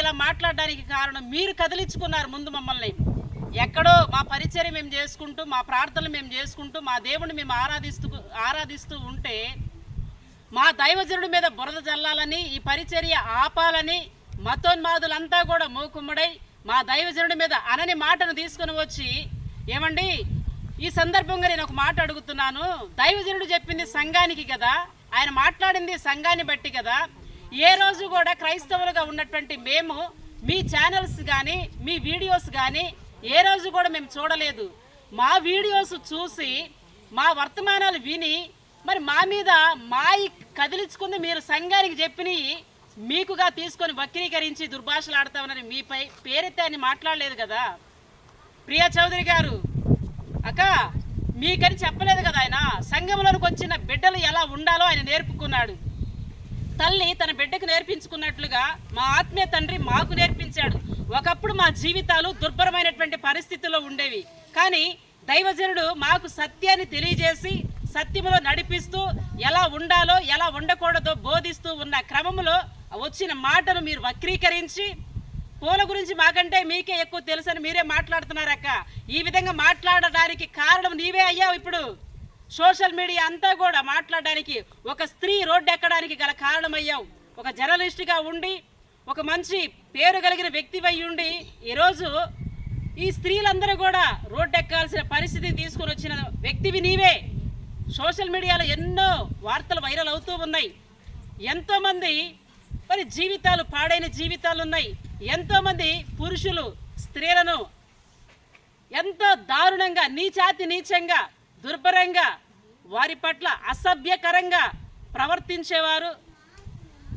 ఇలా మాట్లాడడానికి కారణం మీరు కదిలించుకున్నారు ముందు మమ్మల్ని. ఎక్కడో మా పరిచర్య మేము చేసుకుంటూ, మా ప్రార్థనలు మేము చేసుకుంటూ, మా దేవుడిని మేము ఆరాధిస్తూ ఉంటే మా దైవజనుడి మీద బురద జల్లాలని, ఈ పరిచర్య ఆపాలని మతోన్మాదులంతా కూడా మూకుమ్మడై మా దైవజనుడి మీద అనని మాటను తీసుకుని వచ్చి, ఏమండి ఈ సందర్భంగా నేను ఒక మాట అడుగుతున్నాను, దైవజనుడు చెప్పింది సంఘానికి కదా, ఆయన మాట్లాడింది సంఘాన్ని బట్టి కదా. ఏ రోజు కూడా క్రైస్తవులుగా ఉన్నటువంటి మేము మీ ఛానల్స్ కానీ మీ వీడియోస్ కానీ ఏ రోజు కూడా మేము చూడలేదు. మా వీడియోస్ చూసి మా వర్తమానాలు విని మరి మా మీద మాయి కదిలించుకుంది మీరు సంఘానికి చెప్పినవి మీకుగా తీసుకొని వక్రీకరించి దుర్భాషలు ఆడతామని మీపై పేరెత్తే అని మాట్లాడలేదు కదా. ప్రియా చౌదరి గారు, అక్క మీకని చెప్పలేదు కదా. ఆయన సంఘంలోనికి వచ్చిన బిడ్డలు ఎలా ఉండాలో ఆయన నేర్పుకున్నాడు. తల్లి తన బిడ్డకు నేర్పించుకున్నట్లుగా మా ఆత్మీయ తండ్రి మాకు నేర్పించాడు. ఒకప్పుడు మా జీవితాలు దుర్భరమైనటువంటి పరిస్థితుల్లో ఉండేవి, కానీ దైవజనుడు మాకు సత్యాన్ని తెలియజేసి సత్యములో నడిపిస్తూ ఎలా ఉండాలో ఎలా ఉండకూడదో బోధిస్తూ ఉన్న క్రమంలో వచ్చిన మాటను మీరు వక్రీకరించి పూల గురించి మాకంటే మీకే ఎక్కువ తెలుసని మీరే మాట్లాడుతున్నారక్క. ఈ విధంగా మాట్లాడడానికి కారణం నీవే అయ్యావు. ఇప్పుడు సోషల్ మీడియా అంతా కూడా మాట్లాడడానికి, ఒక స్త్రీ రోడ్డు ఎక్కడానికి గల కారణమయ్యావు. ఒక జర్నలిస్ట్గా ఉండి ఒక మంచి పేరు కలిగిన వ్యక్తివై ఉండి ఈరోజు ఈ స్త్రీలందరూ కూడా రోడ్డు ఎక్కాల్సిన పరిస్థితిని తీసుకొని వచ్చిన వ్యక్తివి నీవే. సోషల్ మీడియాలో ఎన్నో వార్తలు వైరల్ అవుతూ ఉన్నాయి. ఎంతోమంది మరి జీవితాలు పాడైన జీవితాలు ఉన్నాయి. ఎంతోమంది పురుషులు స్త్రీలను ఎంతో దారుణంగా నీచాతి నీచంగా దుర్భరంగా వారి పట్ల అసభ్యకరంగా ప్రవర్తించేవారు,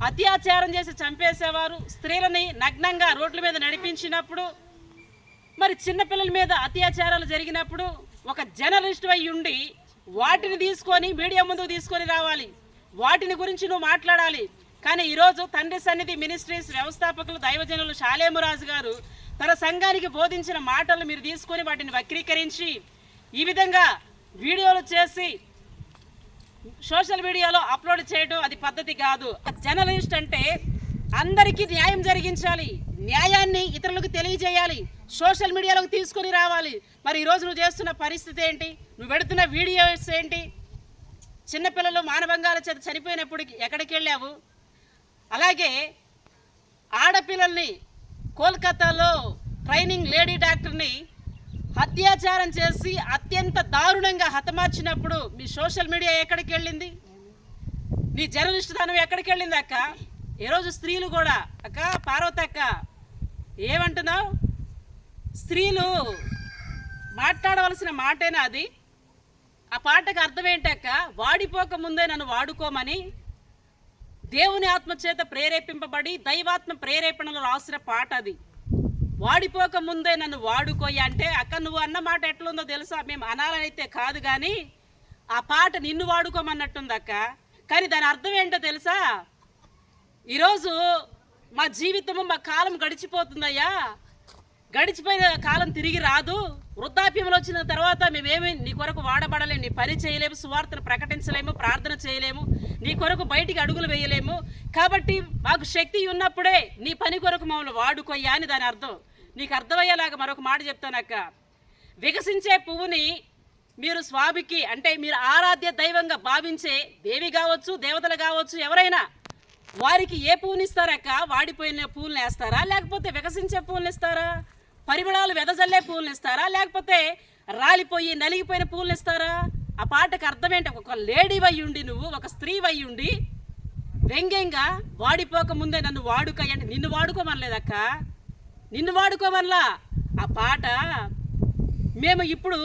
అత్యాచారం చేసి చంపేసేవారు, స్త్రీలని నగ్నంగా రోడ్ల మీద నడిపించినప్పుడు, మరి చిన్నపిల్లల మీద అత్యాచారాలు జరిగినప్పుడు ఒక జర్నలిస్ట్ అయి ఉండి వాటిని తీసుకొని మీడియా ముందుకు తీసుకొని రావాలి, వాటిని గురించి నువ్వు మాట్లాడాలి. కానీ ఈరోజు తండ్రి సన్నిధి మినిస్ట్రీస్ వ్యవస్థాపకులు దైవజనులు షాలేమురాజు గారు తన సంఘానికి బోధించిన మాటలు మీరు తీసుకొని వాటిని వక్రీకరించి ఈ విధంగా వీడియోలు చేసి సోషల్ మీడియాలో అప్లోడ్ చేయడం అది పద్ధతి కాదు. జర్నలిస్ట్ అంటే అందరికీ న్యాయం జరిగించాలి, న్యాయాన్ని ఇతరులకు తెలియజేయాలి, సోషల్ మీడియాలోకి తీసుకొని రావాలి. మరి ఈరోజు నువ్వు చేస్తున్న పరిస్థితి ఏంటి? నువ్వు పెడుతున్న వీడియోస్ ఏంటి? చిన్నపిల్లలు మానభంగాల చేత చనిపోయినప్పుడు ఎక్కడికి వెళ్ళావు? అలాగే ఆడపిల్లల్ని కోల్కతాలో ట్రైనింగ్ లేడీ డాక్టర్ని అత్యాచారం చేసి అత్యంత దారుణంగా హతమార్చినప్పుడు మీ సోషల్ మీడియా ఎక్కడికి వెళ్ళింది? నీ జర్నలిస్ట్ ధనం ఎక్కడికి వెళ్ళింది అక్క? ఈరోజు స్త్రీలు కూడా, అక్క పార్వతి అక్క ఏమంటున్నావు? స్త్రీలు మాట్లాడవలసిన మాటేనా అది? ఆ పాటకు అర్థం ఏంటక్క? వాడిపోక ముందే నన్ను వాడుకోమని దేవుని ఆత్మచేత ప్రేరేపింపబడి దైవాత్మ ప్రేరేపణలు రాసిన పాట అది. వాడిపోక ముందే నన్ను వాడుకోయి అంటే అక్క నువ్వు అన్న మాట ఎట్లుందో తెలుసా? మేము అనాలనైతే కాదు, కానీ ఆ పాట నిన్ను వాడుకోమన్నట్టుంది అక్క. కానీ దాని అర్థం ఏంటో తెలుసా? ఈరోజు మా జీవితము మా కాలం గడిచిపోతుందయ్యా, గడిచిపోయిన కాలం తిరిగి రాదు. వృద్ధాప్యంలో వచ్చిన తర్వాత మేమేమి నీ కొరకు వాడబడలేము, నీ పని చేయలేము, సువార్తను ప్రకటించలేము, ప్రార్థన చేయలేము, నీ కొరకు బయటికి అడుగులు వేయలేము. కాబట్టి మాకు శక్తి ఉన్నప్పుడే నీ పని కొరకు మమ్మల్ని వాడుకోయ్యా అని దాని అర్థం. నీకు అర్థమయ్యేలాగా మరొక మాట చెప్తానక్క. వికసించే పువ్వుని మీరు స్వామికి అంటే మీరు ఆరాధ్య దైవంగా భావించే దేవి కావచ్చు, దేవతలు కావచ్చు, ఎవరైనా వారికి ఏ పువ్వుని ఇస్తారక్క? వాడిపోయిన పువ్వులను వేస్తారా, లేకపోతే వికసించే పువ్వులను ఇస్తారా? పరిమళాలు వెదజల్లే పువ్వులను ఇస్తారా, లేకపోతే రాలిపోయి నలిగిపోయిన పువ్వులను ఇస్తారా? ఆ పాటకు అర్థం ఏంటి? ఒక లేడీ వై ఉండి, నువ్వు ఒక స్త్రీ వై ఉండి వ్యంగ్యంగా వాడిపోక ముందే నన్ను వాడుకోయి అంటే నిన్ను వాడుకోమనలేదక్క, నిన్ను వాడుకోమనలా. ఆ పాట మేము ఇప్పుడు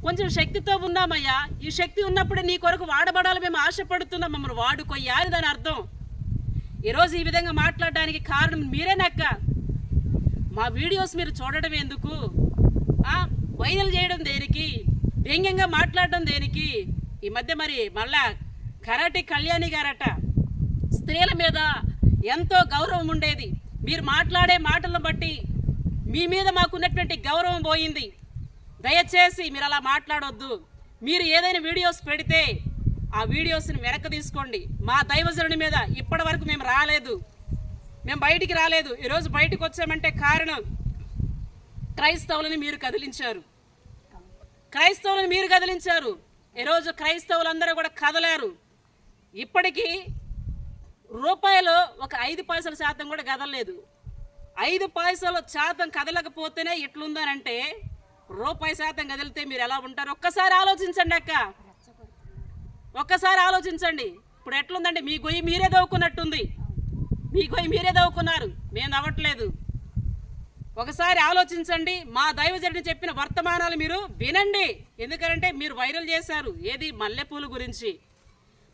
కొంచెం శక్తితో ఉన్నామయ్యా, ఈ శక్తి ఉన్నప్పుడే నీ కొరకు వాడబడాలి మేము ఆశపడుతున్నాం, మమ్మల్ని వాడుకోయ్యా అని దాని అర్థం. ఈరోజు ఈ విధంగా మాట్లాడడానికి కారణం మీరేనక్క. మా వీడియోస్ మీరు చూడడం ఎందుకు? వైరల్ చేయడం దేనికి? వ్యంగ్యంగా మాట్లాడడం దేనికి? ఈ మధ్య మరి మళ్ళా కరాటి కళ్యాణి గారట స్త్రీల మీద ఎంతో గౌరవం ఉండేది, మీరు మాట్లాడే మాటలను బట్టి మీ మీద మాకున్నటువంటి గౌరవం పోయింది. దయచేసి మీరు అలా మాట్లాడొద్దు. మీరు ఏదైనా వీడియోస్ పెడితే ఆ వీడియోస్ని వెనక్కి తీసుకోండి. మా దైవజనుడి మీద ఇప్పటి వరకు మేము రాలేదు, మేము బయటికి రాలేదు. ఈరోజు బయటకు వచ్చామంటే కారణం క్రైస్తవులని మీరు కదిలించారు. క్రైస్తవులను మీరు కదిలించారు. ఈరోజు క్రైస్తవులందరూ కూడా కదలారు. ఇప్పటికీ రూపాయలు ఒక 5 పైసల శాతం కూడా కదలలేదు. 5 పైసల శాతం కదలకపోతేనే ఇట్లుందనంటే రూపాయి శాతం కదిలితే మీరు ఎలా ఉంటారు? ఒక్కసారి ఆలోచించండి అక్క, ఒక్కసారి ఆలోచించండి. ఇప్పుడు ఎట్లుందంటే మీ గొయ్యి మీరే దవ్వుకున్నట్టుంది. మీ గొయ్యి మీరే దవ్వుకున్నారు, మేము నవ్వట్లేదు. ఒకసారి ఆలోచించండి. మా దైవజనుడు చెప్పిన వర్తమానాలు మీరు వినండి. ఎందుకంటే మీరు వైరల్ చేశారు ఏది మల్లెపూలు గురించి.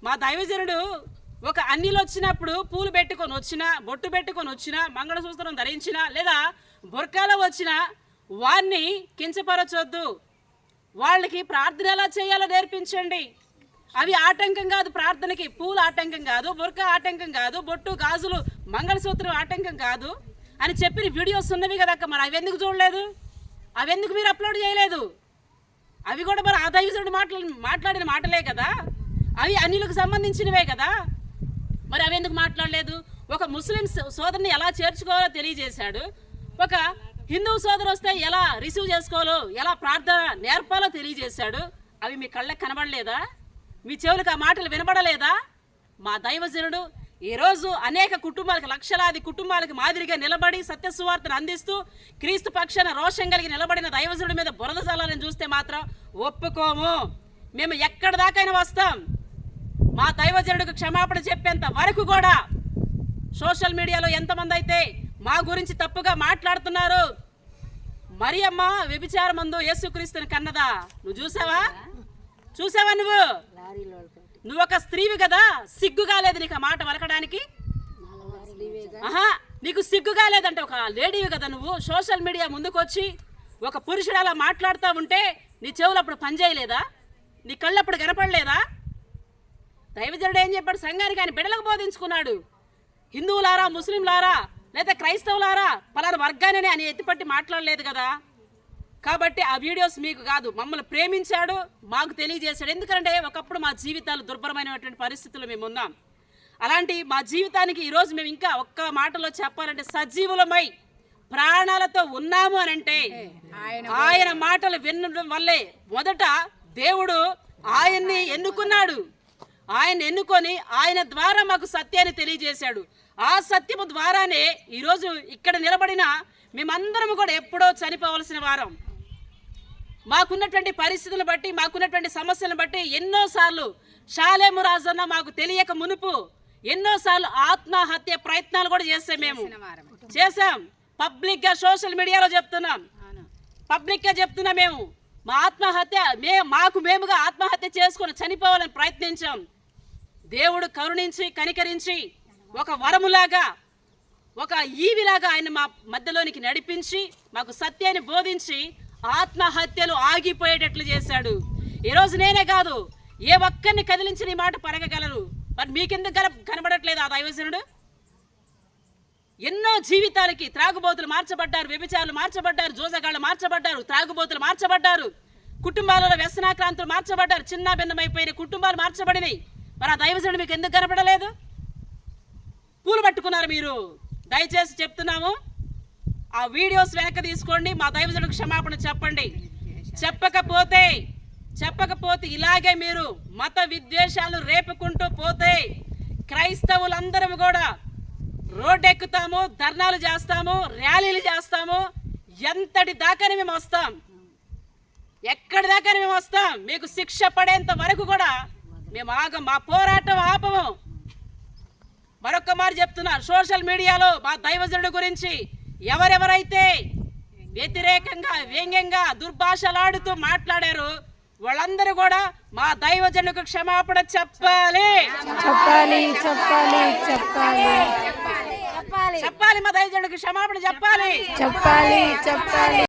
మా దైవజనుడు ఒక అన్నిలు వచ్చినప్పుడు పూలు పెట్టుకొని వచ్చినా, బొట్టు పెట్టుకొని వచ్చినా, మంగళసూత్రం ధరించినా, లేదా బుర్కాలో వచ్చినా వారిని కించపరచొద్దు. వాళ్ళకి ప్రార్థన ఎలా చేయాలో నేర్పించండి. అవి ఆటంకం కాదు ప్రార్థనకి. పూలు ఆటంకం కాదు, బుర్కా ఆటంకం కాదు, బొట్టు గాజులు మంగళసూత్రం ఆటంకం కాదు అని చెప్పిన వీడియోస్ ఉన్నవి కదా అక్క. మరి అవి ఎందుకు చూడలేదు? అవి ఎందుకు మీరు అప్లోడ్ చేయలేదు? అవి కూడా మరి ఆ దైవజనుడు మాట్లాడిన మాటలే కదా, అవి అన్నిలకు సంబంధించినవే కదా. మరి అవి ఎందుకు మాట్లాడలేదు? ఒక ముస్లిం సోదరుని ఎలా చేర్చుకోవాలో తెలియజేశాడు. ఒక హిందూ సోదరు వస్తే ఎలా రిసీవ్ చేసుకోవాలో, ఎలా ప్రార్థన నేర్పాలో తెలియజేశాడు. అవి మీ కళ్ళకి కనబడలేదా? మీ చెవులకు ఆ మాటలు వినబడలేదా? మా దైవజనుడు ఈరోజు అనేక కుటుంబాలకు, లక్షలాది కుటుంబాలకు మాదిరిగా నిలబడి సత్య సువార్తను అందిస్తూ క్రీస్తు పక్షాన రోషం కలిగి నిలబడిన దైవజనుడి మీద బురద జల్లాలని చూస్తే మాత్రం ఒప్పుకోము. మేము ఎక్కడి దాకైనా వస్తాం. మా దైవజనుడికి క్షమాపణ చెప్పేంత వరకు కూడా సోషల్ మీడియాలో ఎంతమంది అయితే మా గురించి తప్పుగా మాట్లాడుతున్నారు. మరియమ్మ వ్యభిచారమందు యేసుక్రీస్తుని కన్నదా? నువ్వు చూసావా? చూసావా? నువ్వు ఒక స్త్రీవి కదా, సిగ్గుగా లేదు నీకు ఆ మాట వలకడానికి? నీకు సిగ్గుగా లేదంటే ఒక లేడీవి కదా నువ్వు. సోషల్ మీడియా ముందుకు వచ్చి ఒక పురుషుడు అలా మాట్లాడుతూ ఉంటే నీ చెవులు అప్పుడు పనిచేయలేదా? నీ కళ్ళు అప్పుడు కనపడలేదా? దైవజనుడు ఏం చెప్పాడు? సంఘానికి ఆయన బిడ్డలకు బోధించుకున్నాడు. హిందువులారా, ముస్లింలారా, లేదా క్రైస్తవులారా, పలానా వర్గాన్ని ఆయన ఎత్తిపట్టి మాట్లాడలేదు కదా. కాబట్టి ఆ వీడియోస్ మీకు కాదు, మమ్మల్ని ప్రేమించాడు, మాకు తెలియజేశాడు. ఎందుకంటే ఒకప్పుడు మా జీవితాలు దుర్భరమైనటువంటి పరిస్థితుల్లో మేము ఉన్నాం. అలాంటి మా జీవితానికి ఈరోజు మేము ఇంకా ఒక్క మాటలో చెప్పాలంటే సజీవులమై ప్రాణాలతో ఉన్నాము అని అంటే ఆయన మాటలు వినడం వల్లే. మొదట దేవుడు ఆయన్ని ఎన్నుకున్నాడు. ఆయన ఎన్నుకొని ఆయన ద్వారా మాకు సత్యాన్ని తెలియజేశాడు. ఆ సత్యము ద్వారానే ఈరోజు ఇక్కడ నిలబడిన మేమందరం కూడా ఎప్పుడో చనిపోవలసిన వారం. మాకున్నటువంటి పరిస్థితులను బట్టి, మాకున్నటువంటి సమస్యలను బట్టి ఎన్నోసార్లు షాలేము రాజన్న మాకు తెలియక మునుపు ఎన్నోసార్లు ఆత్మహత్య ప్రయత్నాలు కూడా చేసాం. పబ్లిక్గా సోషల్ మీడియాలో చెప్తున్నాం, పబ్లిక్గా చెప్తున్నా. మేము మా ఆత్మహత్య మేముగా ఆత్మహత్య చేసుకొని చనిపోవాలని ప్రయత్నించాం. దేవుడు కరుణించి కనికరించి ఒక వరములాగా, ఒక ఈవిలాగా ఆయన మా మధ్యలోనికి నడిపించి మాకు సత్యాన్ని బోధించి ఆత్మహత్యలు ఆగిపోయేటట్లు చేశాడు. ఈరోజు నేనే కాదు, ఏ ఒక్కరిని కదిలించిన ఈ మాట పరగగలరు. మరి మీకెందుకు కనబడట్లేదు ఆ దైవజనుడు? ఎన్నో జీవితాలకి త్రాగుబోతులు మార్చబడ్డారు, వ్యభిచారులు మార్చబడ్డారు, జోజగాళ్ళు మార్చబడ్డారు, త్రాగుబోతులు మార్చబడ్డారు, కుటుంబాలలో వ్యసనాక్రాంతులు మార్చబడ్డారు, చిన్న భిన్నమైపోయిన కుటుంబాలు మార్చబడినాయి. మరి ఆ దైవజనుడు మీకు ఎందుకు కనబడలేదు? పూలు పట్టుకున్నారు మీరు. దయచేసి చెప్తున్నాము, ఆ వీడియోస్ వెనక్కి తీసుకోండి. మా దైవజనుడికి క్షమాపణ చెప్పండి. చెప్పకపోతే ఇలాగే మీరు మత విద్వేషాలు రేపుకుంటూ పోతే క్రైస్తవులందరం కూడా రోడ్డెక్కుతాము, ధర్నాలు చేస్తాము, ర్యాలీలు చేస్తాము. ఎంతటి దాకానే మేము వస్తాం, ఎక్కడి దాకానే మేము వస్తాం. మీకు శిక్ష పడేంత వరకు కూడా మేము ఆగం, మా పోరాటం ఆపము. మరొక్క మాట చెప్తున్నా, సోషల్ మీడియాలో మా దైవజనుడి గురించి ఎవరెవరైతే వ్యతిరేకంగా, వ్యంగ్యంగా, దుర్భాషలాడుతూ మాట్లాడారు వాళ్ళందరూ కూడా మా దైవజనుడికి క్షమాపణ చెప్పాలి. మా దైవజనుడికి క్షమాపణ చెప్పాలి.